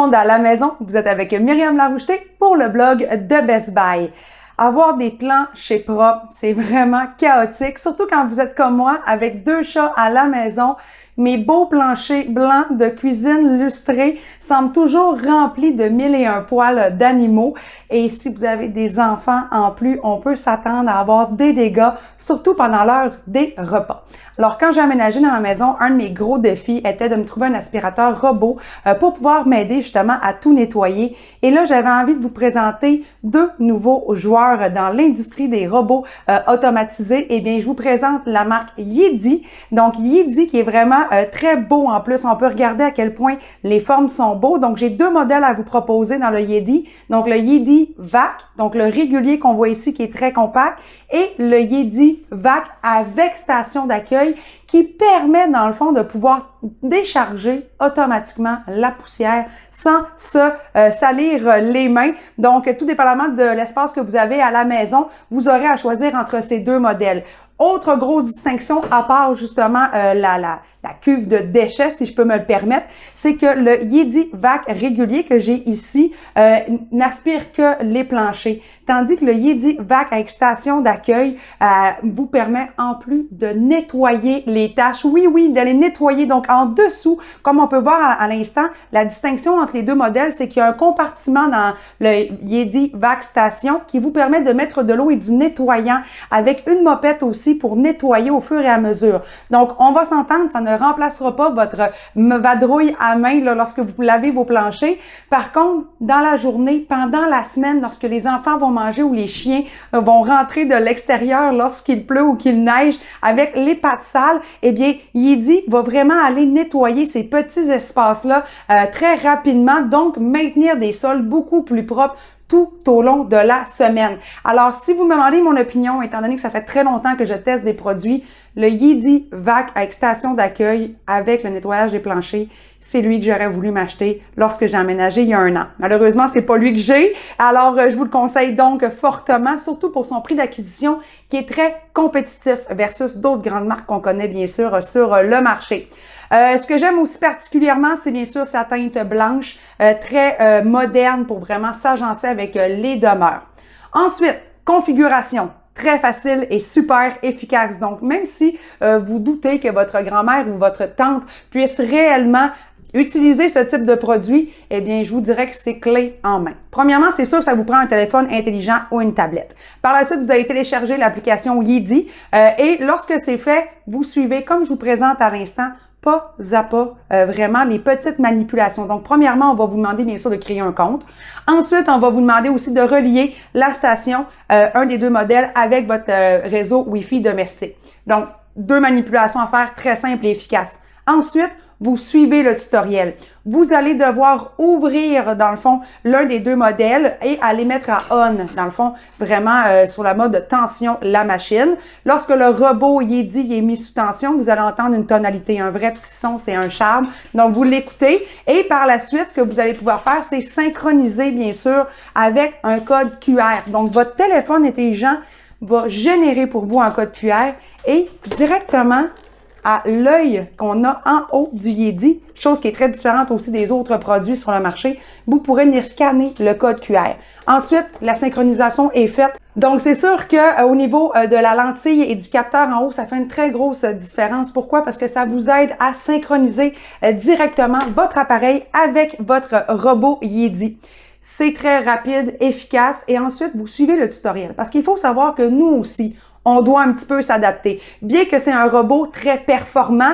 monde à la maison, vous êtes avec Myriam Laroucheté pour le blog de Best Buy. Avoir des plans chez Propre, c'est vraiment chaotique, surtout quand vous êtes comme moi avec 2 chats à la maison. Mes beaux planchers blancs de cuisine lustrés semblent toujours remplis de 1001 poils d'animaux. Et si vous avez des enfants en plus, on peut s'attendre à avoir des dégâts, surtout pendant l'heure des repas. Alors, quand j'ai aménagé dans ma maison, un de mes gros défis était de me trouver un aspirateur robot pour pouvoir m'aider justement à tout nettoyer. Et là, j'avais envie de vous présenter 2 nouveaux joueurs dans l'industrie des robots automatisés. Eh bien, je vous présente la marque Yedi. Donc, Yedi qui est vraiment très beau en plus. On peut regarder à quel point les formes sont beaux. Donc, j'ai 2 modèles à vous proposer dans le Yedi. Donc, le Yedi Vac, donc le régulier qu'on voit ici qui est très compact, et le Yedi Vac avec station d'accueil qui permet dans le fond de pouvoir décharger automatiquement la poussière sans se salir les mains. Donc, tout dépendamment de l'espace que vous avez à la maison, vous aurez à choisir entre ces 2 modèles. Autre grosse distinction, à part justement la cuve de déchets, si je peux me le permettre, c'est que le Yedi Vac régulier que j'ai ici n'aspire que les planchers, tandis que le Yedi Vac avec station d'accueil vous permet en plus de nettoyer les taches. Oui, de les nettoyer. Donc, en dessous, comme on peut voir à l'instant, la distinction entre les 2 modèles, c'est qu'il y a un compartiment dans le Yedi Vac Station qui vous permet de mettre de l'eau et du nettoyant avec une mopette aussi pour nettoyer au fur et à mesure. Donc, on va s'entendre, ça ne remplacera pas votre vadrouille à main là, lorsque vous lavez vos planchers. Par contre, dans la journée, pendant la semaine, lorsque les enfants vont manger ou les chiens vont rentrer de l'extérieur lorsqu'il pleut ou qu'il neige avec les pattes sales, eh bien, Yedi va vraiment aller nettoyer ces petits espaces-là très rapidement, donc maintenir des sols beaucoup plus propres tout au long de la semaine. Alors, si vous me demandez mon opinion, étant donné que ça fait très longtemps que je teste des produits, le Yedi Vac avec station d'accueil avec le nettoyage des planchers, c'est lui que j'aurais voulu m'acheter lorsque j'ai emménagé il y a 1 an. Malheureusement, c'est pas lui que j'ai. Alors, je vous le conseille donc fortement, surtout pour son prix d'acquisition qui est très compétitif versus d'autres grandes marques qu'on connaît bien sûr sur le marché. Ce que j'aime aussi particulièrement, c'est bien sûr sa teinte blanche, très moderne pour vraiment s'agencer avec les demeures. Ensuite, configuration. Très facile et super efficace. Donc, même si vous doutez que votre grand-mère ou votre tante puisse réellement utiliser ce type de produit, eh bien, je vous dirais que c'est clé en main. Premièrement, c'est sûr que ça vous prend un téléphone intelligent ou une tablette. Par la suite, vous allez télécharger l'application Yedi et lorsque c'est fait, vous suivez, comme je vous présente à l'instant, pas à pas, vraiment les petites manipulations. Donc, premièrement, on va vous demander bien sûr de créer un compte. Ensuite, on va vous demander aussi de relier la station, un des 2 modèles, avec votre réseau Wi-Fi domestique. Donc, 2 manipulations à faire très simples et efficaces. Ensuite, vous suivez le tutoriel. Vous allez devoir ouvrir, dans le fond, l'un des 2 modèles et aller mettre à on, dans le fond, vraiment sur la mode tension la machine. Lorsque le robot Yedi est mis sous tension, vous allez entendre une tonalité, un vrai petit son, c'est un charme. Donc, vous l'écoutez et par la suite, ce que vous allez pouvoir faire, c'est synchroniser, bien sûr, avec un code QR. Donc, votre téléphone intelligent va générer pour vous un code QR et directement à l'œil qu'on a en haut du Yedi, chose qui est très différente aussi des autres produits sur le marché, vous pourrez venir scanner le code QR. Ensuite, la synchronisation est faite. Donc, c'est sûr que au niveau de la lentille et du capteur en haut, ça fait une très grosse différence. Pourquoi? Parce que ça vous aide à synchroniser directement votre appareil avec votre robot Yedi. C'est très rapide, efficace et ensuite, vous suivez le tutoriel. Parce qu'il faut savoir que nous aussi, on doit un petit peu s'adapter. Bien que c'est un robot très performant,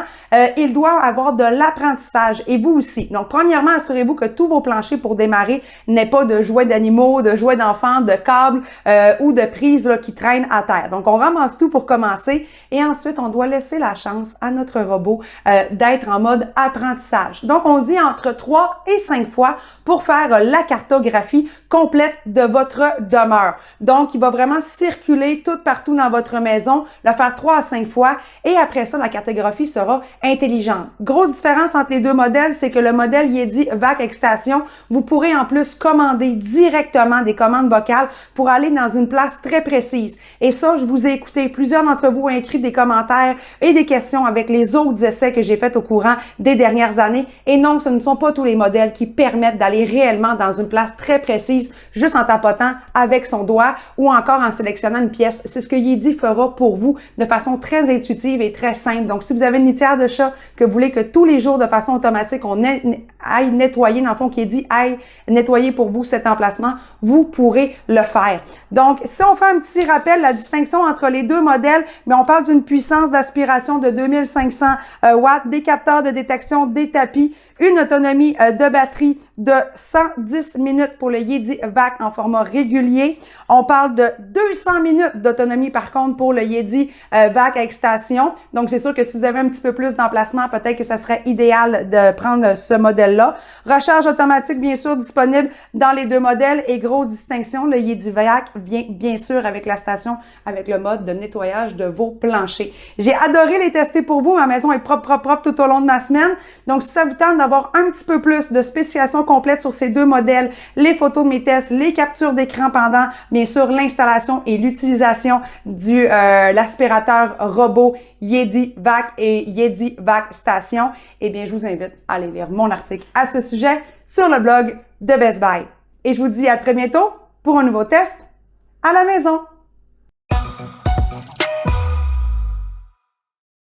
il doit avoir de l'apprentissage et vous aussi. Donc, premièrement, assurez-vous que tous vos planchers pour démarrer n'aient pas de jouets d'animaux, de jouets d'enfants, de câbles ou de prises là, qui traînent à terre. Donc, on ramasse tout pour commencer et ensuite, on doit laisser la chance à notre robot d'être en mode apprentissage. Donc, on dit entre 3 et 5 fois pour faire la cartographie complète de votre demeure. Donc, il va vraiment circuler tout partout dans votre votre maison, le faire 3 à 5 fois et après ça, la cartographie sera intelligente. Grosse différence entre les deux modèles, c'est que le modèle Yeti Vac Extension, vous pourrez en plus commander directement des commandes vocales pour aller dans une place très précise. Et ça, je vous ai écouté. Plusieurs d'entre vous ont écrit des commentaires et des questions avec les autres essais que j'ai faits au courant des dernières années. Et non, ce ne sont pas tous les modèles qui permettent d'aller réellement dans une place très précise juste en tapotant avec son doigt ou encore en sélectionnant une pièce. C'est ce que Yeti fera pour vous de façon très intuitive et très simple. Donc, si vous avez une litière de chat que vous voulez que tous les jours, de façon automatique, on aille nettoyer, dans le fond, Yeti aille nettoyer pour vous cet emplacement, vous pourrez le faire. Donc, si on fait un petit rappel, la distinction entre les deux modèles, mais on parle d'une puissance d'aspiration de 2500 watts, des capteurs de détection, des tapis, une autonomie de batterie de 110 minutes pour le Yeti Vac en format régulier. On parle de 200 minutes d'autonomie par contre pour le Yeti Vac Extension. Donc, c'est sûr que si vous avez un petit peu plus d'emplacement, peut-être que ça serait idéal de prendre ce modèle-là. Recharge automatique, bien sûr, disponible dans les deux modèles. Et grosse distinction, le Yeti Vac vient bien sûr avec la station, avec le mode de nettoyage de vos planchers. J'ai adoré les tester pour vous. Ma maison est propre tout au long de ma semaine. Donc, si ça vous tente d'avoir un petit peu plus de spécifications complètes sur ces deux modèles, les photos de mes tests, les captures d'écran pendant, bien sûr, l'installation et l'utilisation du l'aspirateur robot Yeti Vac et Yeti Vac Station, eh bien, je vous invite à aller lire mon article à ce sujet sur le blog de Best Buy. Et je vous dis à très bientôt pour un nouveau test à la maison.